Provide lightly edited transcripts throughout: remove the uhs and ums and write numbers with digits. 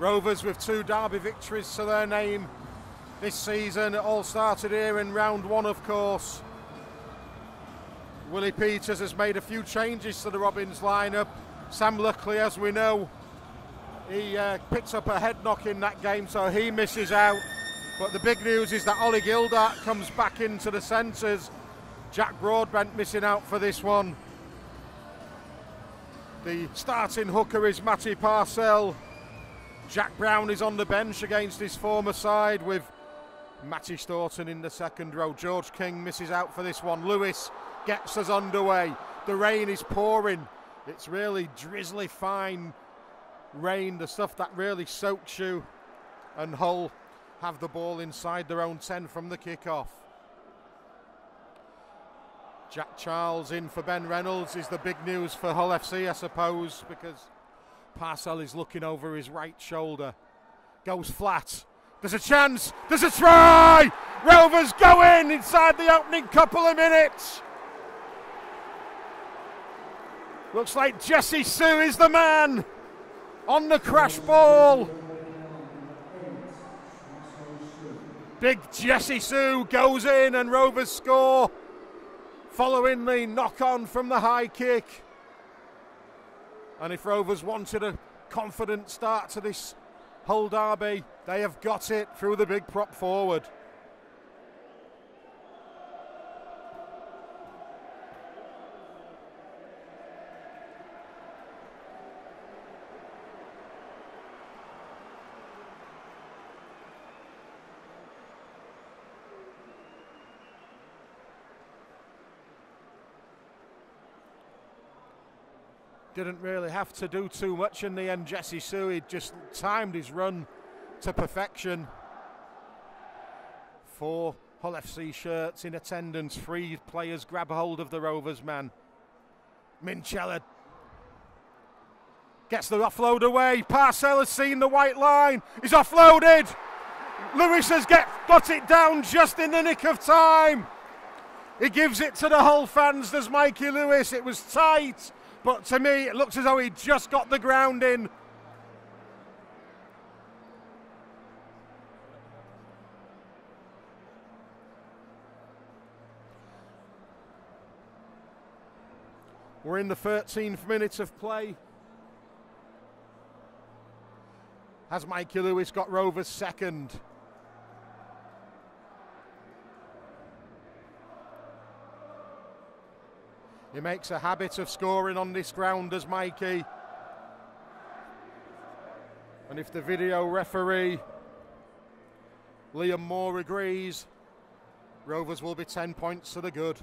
Rovers with 2 derby victories to their name this season. It all started here in round 1, of course. Willie Peters has made a few changes to the Robins lineup. Sam Luckley, as we know, he picks up a head knock in that game, so he misses out. But the big news is that Ollie Gildart comes back into the centres. Jack Broadbent missing out for this one. The starting hooker is Matty Parcell. Jack Brown is on the bench against his former side with Matty Staunton in the second row. George King misses out for this one. Lewis gets us underway. The rain is pouring. It's really drizzly fine rain, the stuff that really soaks you. And Hull have the ball inside their own 10 from the kick-off. Jack Charles in for Ben Reynolds is the big news for Hull FC, I suppose, because Parcell is looking over his right shoulder. Goes flat. There's a chance. There's a try! Rovers go in inside the opening couple of minutes. Looks like Jesse Sue is the man on the crash ball. Big Jesse Sue goes in and Rovers score following the knock-on from the high kick. And if Rovers wanted a confident start to this Hull derby, they have got it through the big prop forward. Didn't really have to do too much in the end, Jesse Sue. He just timed his run to perfection. 4 Hull FC shirts in attendance. 3 players grab hold of the Rovers man. Minchella gets the offload away. Parcell has seen the white line. He's offloaded. Lewis has got it down just in the nick of time. He gives it to the Hull fans, does Mikey Lewis. It was tight, but to me it looks as though he just got the ground in. We're in the 13th minute of play. Has Mikey Lewis got Rovers second? He makes a habit of scoring on this ground, does Mikey. And if the video referee, Liam Moore, agrees, Rovers will be 10 points to the good.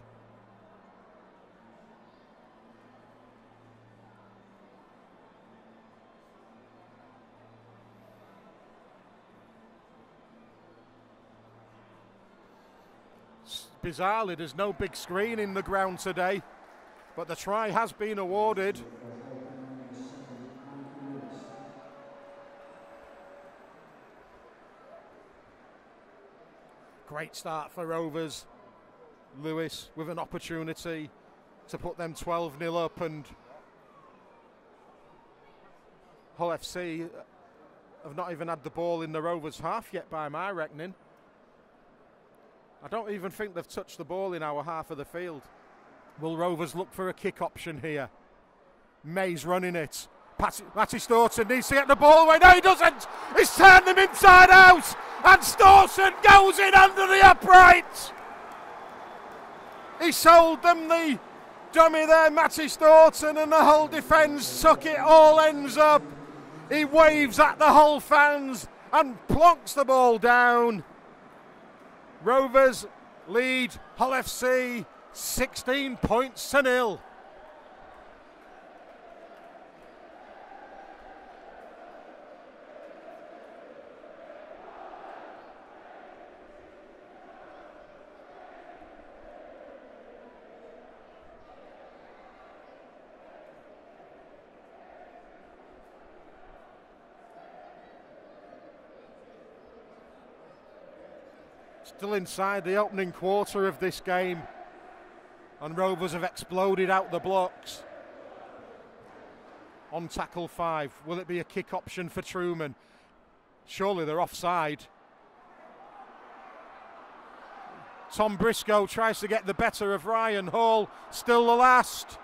Bizarrely, there's no big screen in the ground today, but the try has been awarded. Great start for Rovers. Lewis with an opportunity to put them 12-0 up, and Hull FC have not even had the ball in the Rovers half yet by my reckoning. I don't even think they've touched the ball in our half of the field. Will Rovers look for a kick option here? May's running it. Matty Staunton needs to get the ball away. No, he doesn't. He's turned them inside out. And Staunton goes in under the upright. He sold them the dummy there, Matty Staunton, and the Hull defence took it all ends up. He waves at the Hull fans and plonks the ball down. Rovers lead Hull FC 16 points to 0. Still inside the opening quarter of this game, and Rovers have exploded out the blocks. On tackle 5, will it be a kick option for Truman? Surely they're offside. Tom Briscoe tries to get the better of Ryan Hall. Still the last.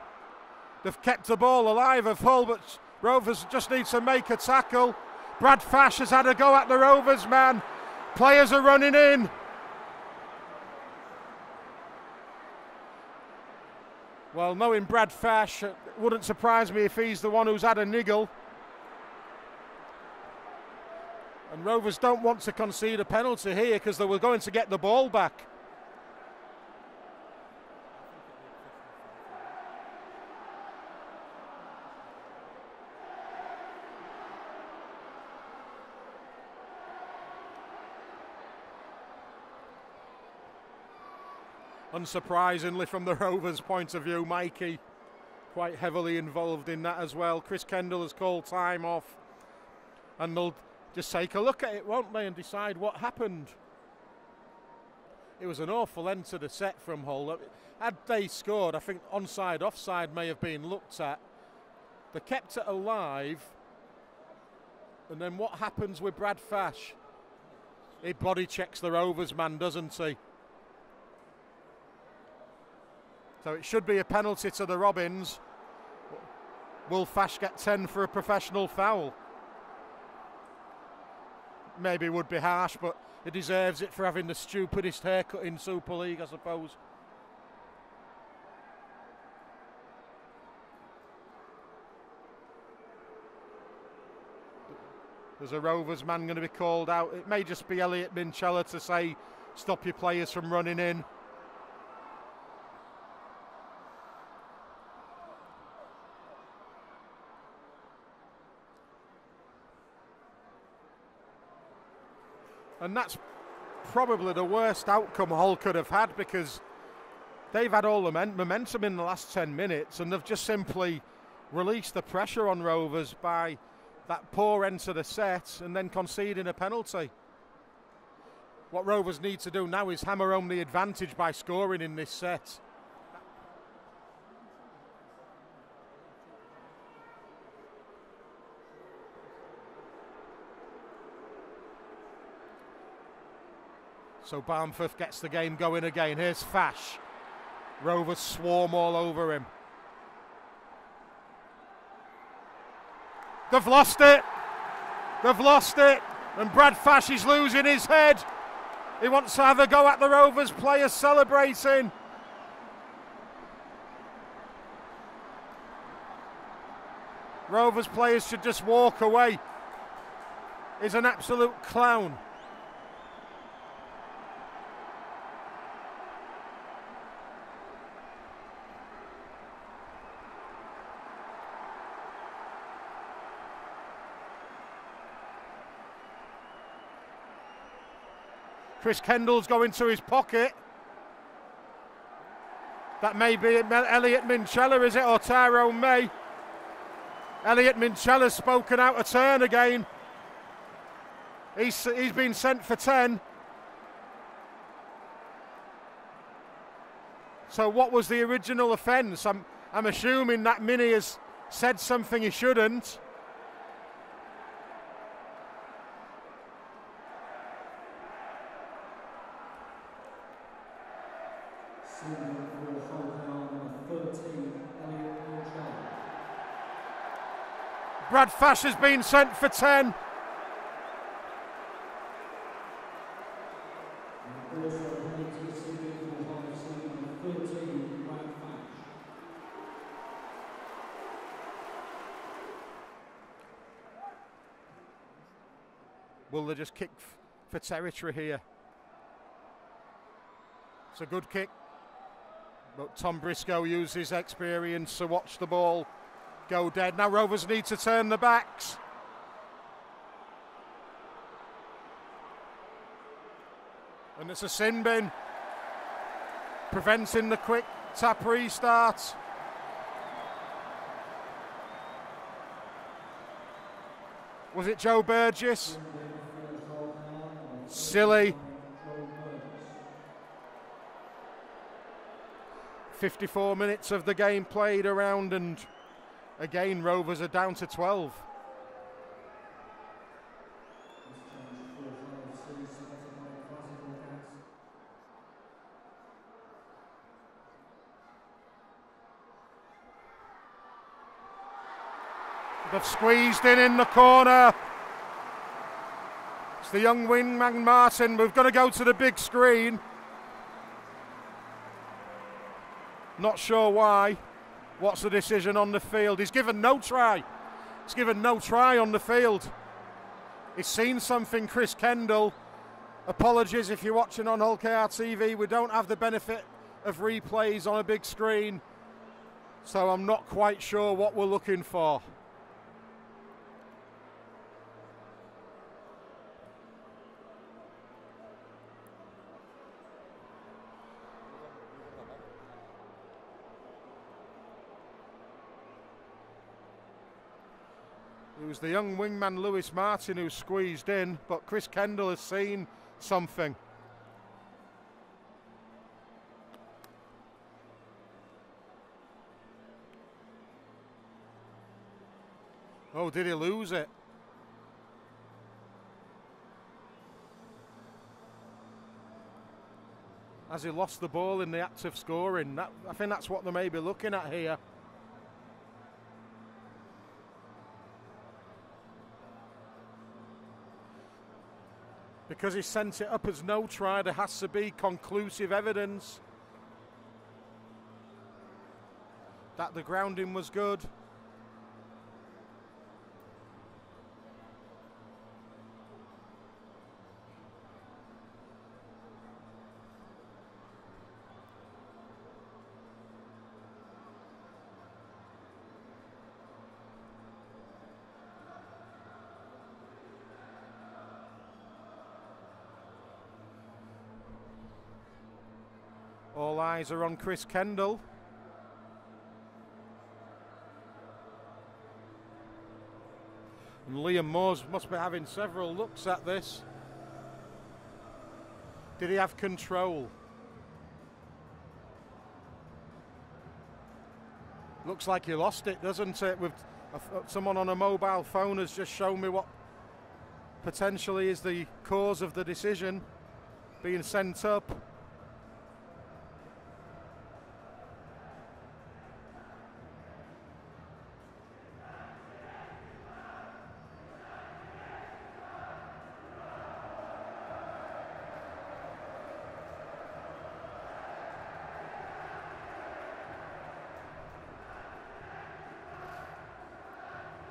They've kept the ball alive of Hull, but Rovers just need to make a tackle. Brad Fash has had a go at the Rovers man. Players are running in. Well, knowing Brad Fash, it wouldn't surprise me if he's the one who's had a niggle. And Rovers don't want to concede a penalty here because they were going to get the ball back. Unsurprisingly, from the Rovers' point of view, Mikey quite heavily involved in that as well. Chris Kendall has called time off, and they'll just take a look at it, won't they, and decide what happened. It was an awful end to the set from Hull. Had they scored, I think onside, offside may have been looked at. They kept it alive, and then what happens with Brad Fash? He body checks the Rovers man, doesn't he? So it should be a penalty to the Robins. Will Fash get 10 for a professional foul? Maybe would be harsh, but he deserves it for having the stupidest haircut in Super League, I suppose. There's a Rovers man going to be called out. It may just be Elliot Minchella to say, stop your players from running in. And that's probably the worst outcome Hull could have had, because they've had all the momentum in the last 10 minutes and they've just simply released the pressure on Rovers by that poor end to the set and then conceding a penalty. What Rovers need to do now is hammer home the advantage by scoring in this set. So Barnforth gets the game going again. Here's Fash. Rovers swarm all over him. They've lost it. They've lost it. And Brad Fash is losing his head. He wants to have a go at the Rovers players celebrating. Rovers players should just walk away. He's an absolute clown. Chris Kendall's going to his pocket. That may be Elliot Minchella, is it, or Tyrone May? Elliot Minchella's spoken out of turn again. He's been sent for 10. So what was the original offence? I'm assuming that Minnie has said something he shouldn't. Brad Fash has been sent for 10. Will they just kick for territory here? It's a good kick, but Tom Briscoe used his experience to watch the ball go dead. Now Rovers need to turn the backs. And it's a sin bin, preventing the quick tap restart. Was it Joe Burgess? Silly. 54 minutes of the game played around, and again Rovers are down to 12. They've squeezed in the corner. It's the young wingman Martin. We've got to go to the big screen. Not sure why. What's the decision on the field? He's given no try. He's given no try on the field. He's seen something, Chris Kendall. Apologies if you're watching on Hull KR TV. We don't have the benefit of replays on a big screen, so I'm not quite sure what we're looking for. It was the young wingman Lewis Martin who squeezed in, but Chris Kendall has seen something. Oh, did he lose it? Has he lost the ball in the act of scoring? I think that's what they may be looking at here. Because he sent it up as no try, there has to be conclusive evidence that the grounding was good. All eyes are on Chris Kendall. And Liam Moores must be having several looks at this. Did he have control? Looks like he lost it, doesn't it? With someone on a mobile phone has just shown me what potentially is the cause of the decision being sent up.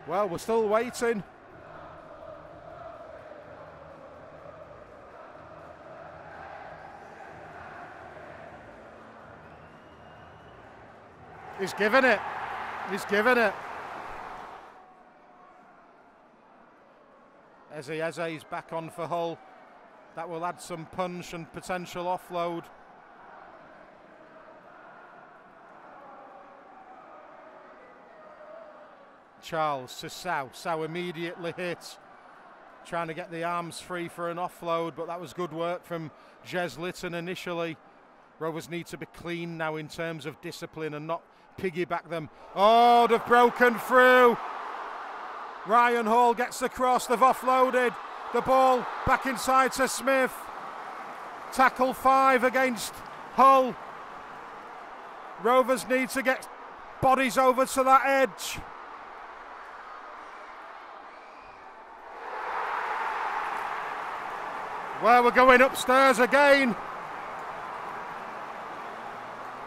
Well, we're still waiting. He's given it. He's given it. Eze's back on for Hull. That will add some punch and potential offload. Charles to Sow. Sow immediately hit. Trying to get the arms free for an offload, but that was good work from Jez Litton initially. Rovers need to be clean now in terms of discipline and not piggyback them. Oh, they've broken through. Ryan Hall gets the cross. They've offloaded the ball back inside to Smith. Tackle 5 against Hull. Rovers need to get bodies over to that edge. Well, we're going upstairs again.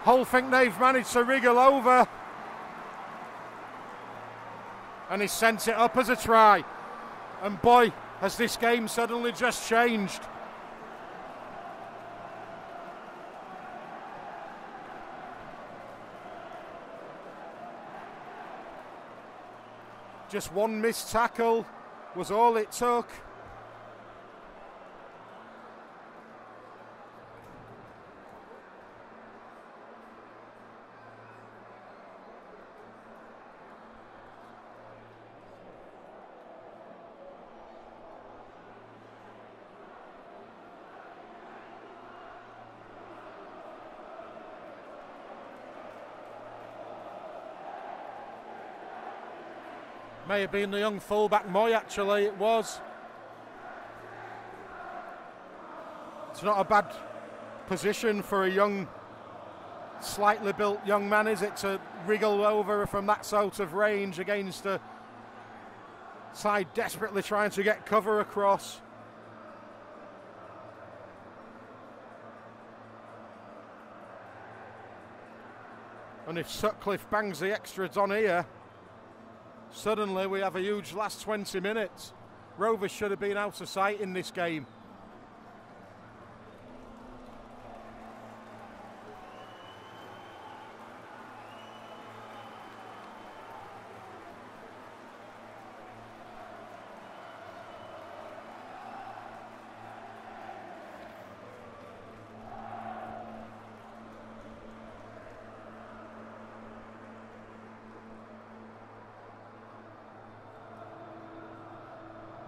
Hull think they've managed to wriggle over. And he sent it up as a try. And boy, has this game suddenly just changed. Just one missed tackle was all it took. May have been the young fullback Moy, actually, it was. It's not a bad position for a young, slightly built young man, is it, to wriggle over from that sort of range against a Side desperately trying to get cover across. And if Sutcliffe bangs the extras on here, suddenly we have a huge last 20 minutes. Rovers should have been out of sight in this game.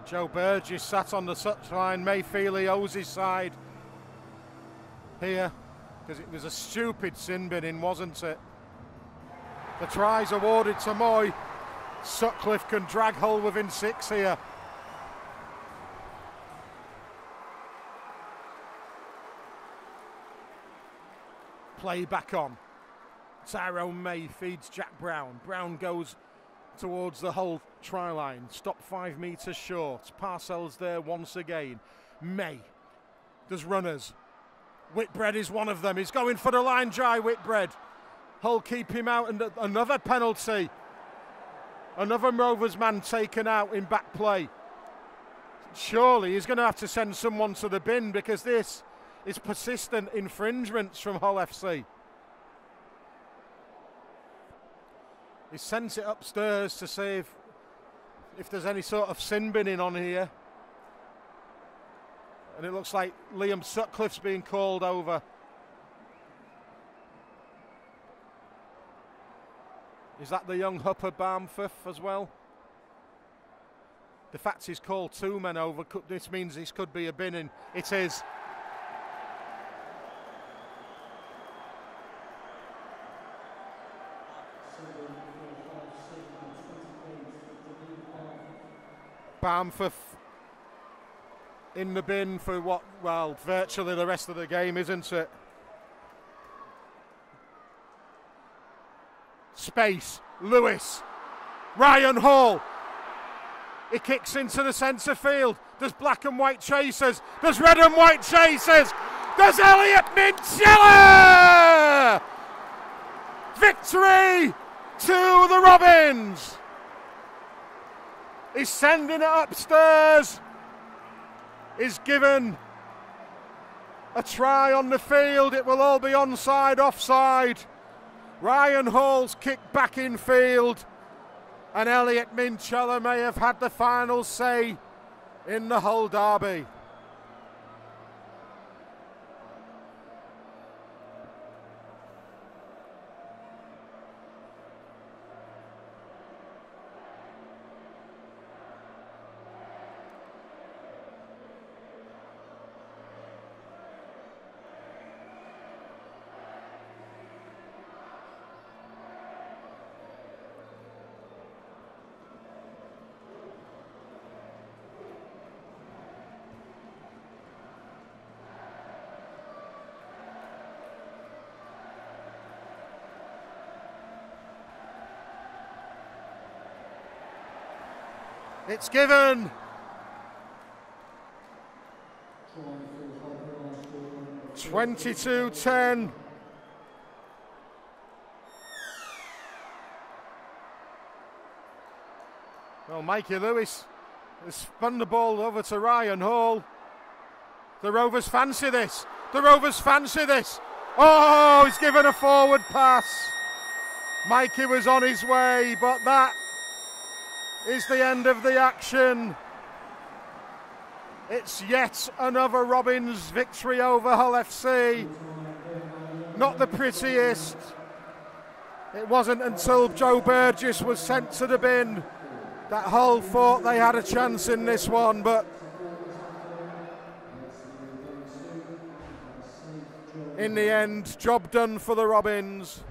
Joe Burgess sat on the touchline. May feel he owes his side here because it was a stupid sin binning, wasn't it? The try's awarded to Moy. Sutcliffe can drag Hull within 6 here. Play back on. Tyrone May feeds Jack Brown. Brown goes towards the Hull try line. Stop 5 metres short. Parcells there once again. May does runners. Whitbread is one of them. He's going for the line dry, Whitbread. Hull keep him out, and another penalty. Another Rovers man taken out in back play. Surely he's going to have to send someone to the bin because this is persistent infringements from Hull FC. He sent it upstairs to see if there's any sort of sin binning on here. And it looks like Liam Sutcliffe's being called over. Is that the young Hupper Barmforth as well? The fact he's called 2 men over, this means this could be a binning. It is. Barmforth in the bin for what, well, virtually the rest of the game, isn't it? Space, Lewis, Ryan Hall. He kicks into the centre field. There's black and white chasers. There's red and white chasers. There's Elliot Minchella! Victory to the Robins. He's sending it upstairs. He's given a try on the field. It will all be onside, offside. Ryan Hall's kicked back in field. And Elliot Minchella may have had the final say in the Hull derby. It's given. 22-10. Well, Mikey Lewis has spun the ball over to Ryan Hall. The Rovers fancy this. The Rovers fancy this. Oh, he's given a forward pass. Mikey was on his way, but that is the end of the action. It's yet another Robins victory over Hull FC. Not the prettiest. It wasn't until Joe Burgess was sent to the bin that Hull thought they had a chance in this one, but in the end, job done for the Robins.